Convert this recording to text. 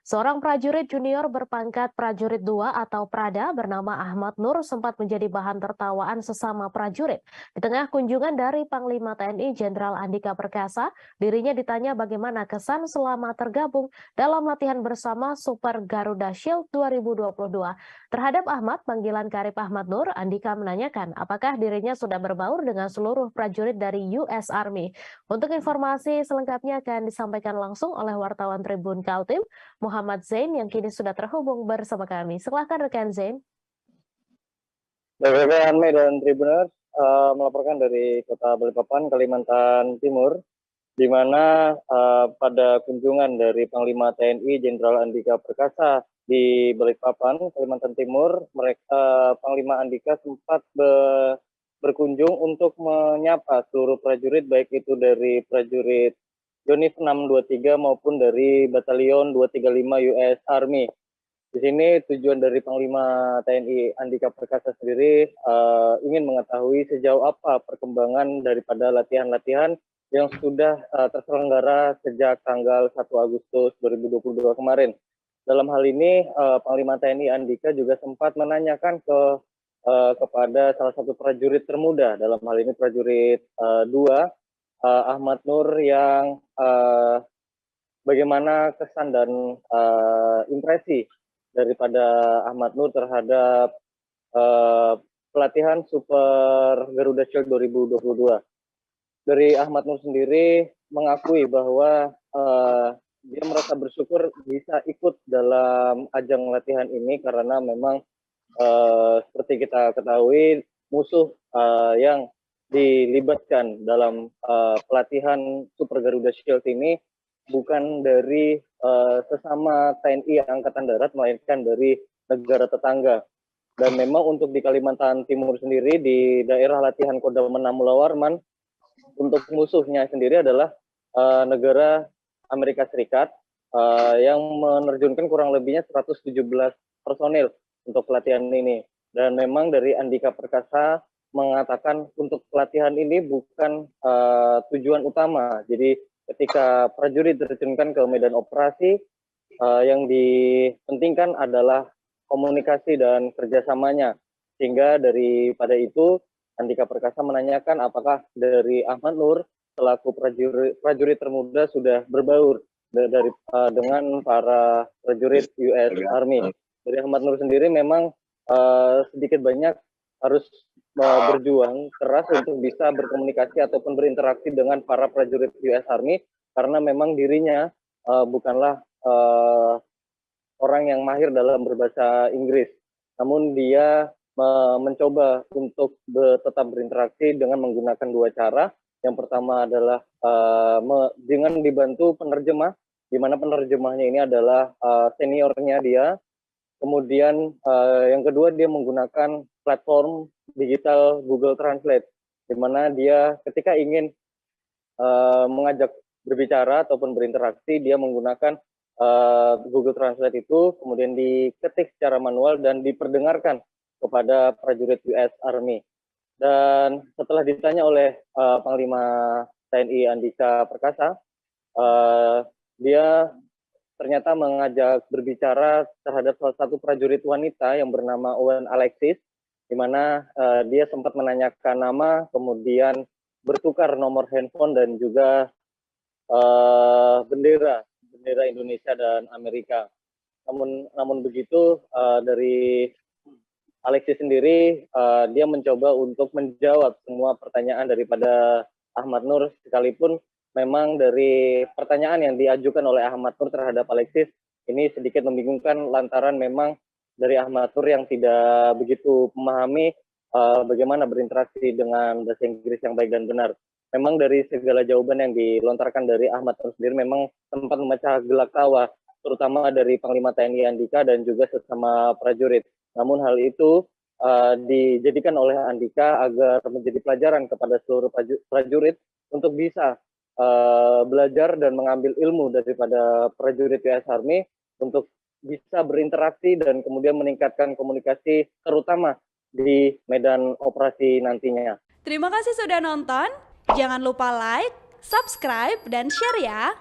Seorang prajurit junior berpangkat prajurit 2 atau Prada bernama Ahmad Nur sempat menjadi bahan tertawaan sesama prajurit. Di tengah kunjungan dari Panglima TNI Jenderal Andika Perkasa, dirinya ditanya bagaimana kesan selama tergabung dalam latihan bersama Super Garuda Shield 2022. Terhadap Ahmad, panggilan karib Ahmad Nur, Andika menanyakan apakah dirinya sudah berbaur dengan seluruh prajurit dari US Army. Untuk informasi selengkapnya akan disampaikan langsung oleh wartawan Tribun Kaltim, Muhammad Zain yang kini sudah terhubung bersama kami. Silakan rekan Zain. BPP dan Tribuners melaporkan dari Kota Balikpapan, Kalimantan Timur, di mana pada kunjungan dari Panglima TNI Jenderal Andika Perkasa di Balikpapan, Kalimantan Timur, Panglima Andika sempat berkunjung untuk menyapa seluruh prajurit, baik itu dari prajurit Yonif 623 maupun dari Batalion 235 US Army. Di sini tujuan dari Panglima TNI Andika Perkasa sendiri ingin mengetahui sejauh apa perkembangan daripada latihan-latihan yang sudah terselenggara sejak tanggal 1 Agustus 2022 kemarin. Dalam hal ini, Panglima TNI Andika juga sempat menanyakan kepada salah satu prajurit termuda, dalam hal ini prajurit 2, Ahmad Nur, yang bagaimana kesan dan impresi daripada Ahmad Nur terhadap pelatihan Super Garuda Shield 2022. Dari Ahmad Nur sendiri mengakui bahwa dia merasa bersyukur bisa ikut dalam ajang latihan ini karena memang seperti kita ketahui musuh yang dilibatkan dalam pelatihan Super Garuda Shield ini bukan dari sesama TNI Angkatan Darat, melainkan dari negara tetangga. Dan memang untuk di Kalimantan Timur sendiri, di daerah latihan Kodam 6 Mula Warman, untuk musuhnya sendiri adalah negara Amerika Serikat yang menerjunkan kurang lebihnya 117 personil untuk pelatihan ini. Dan memang dari Andika Perkasa mengatakan untuk pelatihan ini bukan tujuan utama. Jadi ketika prajurit diterjunkan ke medan operasi, yang dipentingkan adalah komunikasi dan kerjasamanya. Sehingga daripada itu, Andika Perkasa menanyakan apakah dari Ahmad Nur selaku prajurit termuda sudah berbaur dengan para prajurit US Army. Dari Ahmad Nur sendiri memang sedikit banyak harus berjuang keras untuk bisa berkomunikasi ataupun berinteraksi dengan para prajurit US Army, karena memang dirinya bukanlah orang yang mahir dalam berbahasa Inggris. Namun dia mencoba untuk tetap berinteraksi dengan menggunakan dua cara. Yang pertama adalah dengan dibantu penerjemah, di mana penerjemahnya ini adalah seniornya dia. Kemudian yang kedua, dia menggunakan platform digital Google Translate, di mana dia ketika ingin mengajak berbicara ataupun berinteraksi, dia menggunakan Google Translate itu, kemudian diketik secara manual dan diperdengarkan kepada prajurit US Army. Dan setelah ditanya oleh Panglima TNI Andika Perkasa, dia ternyata mengajak berbicara terhadap salah satu prajurit wanita yang bernama Owen Alexis, di mana dia sempat menanyakan nama, kemudian bertukar nomor handphone dan juga bendera Indonesia dan Amerika. Namun begitu, dari Alexis sendiri, dia mencoba untuk menjawab semua pertanyaan daripada Ahmad Nur, sekalipun memang dari pertanyaan yang diajukan oleh Ahmad Nur terhadap Alexis ini sedikit membingungkan, lantaran memang dari Ahmad Nur yang tidak begitu memahami bagaimana berinteraksi dengan bahasa Inggris yang baik dan benar. Memang dari segala jawaban yang dilontarkan dari Ahmad Nur sendiri memang sempat memecah gelak tawa, terutama dari Panglima TNI Andika dan juga sesama prajurit. Namun hal itu dijadikan oleh Andika agar menjadi pelajaran kepada seluruh prajurit untuk bisa belajar dan mengambil ilmu daripada prajurit US Army untuk bisa berinteraksi dan kemudian meningkatkan komunikasi, terutama di medan operasi nantinya. Terima kasih sudah nonton. Jangan lupa like, subscribe, dan share ya.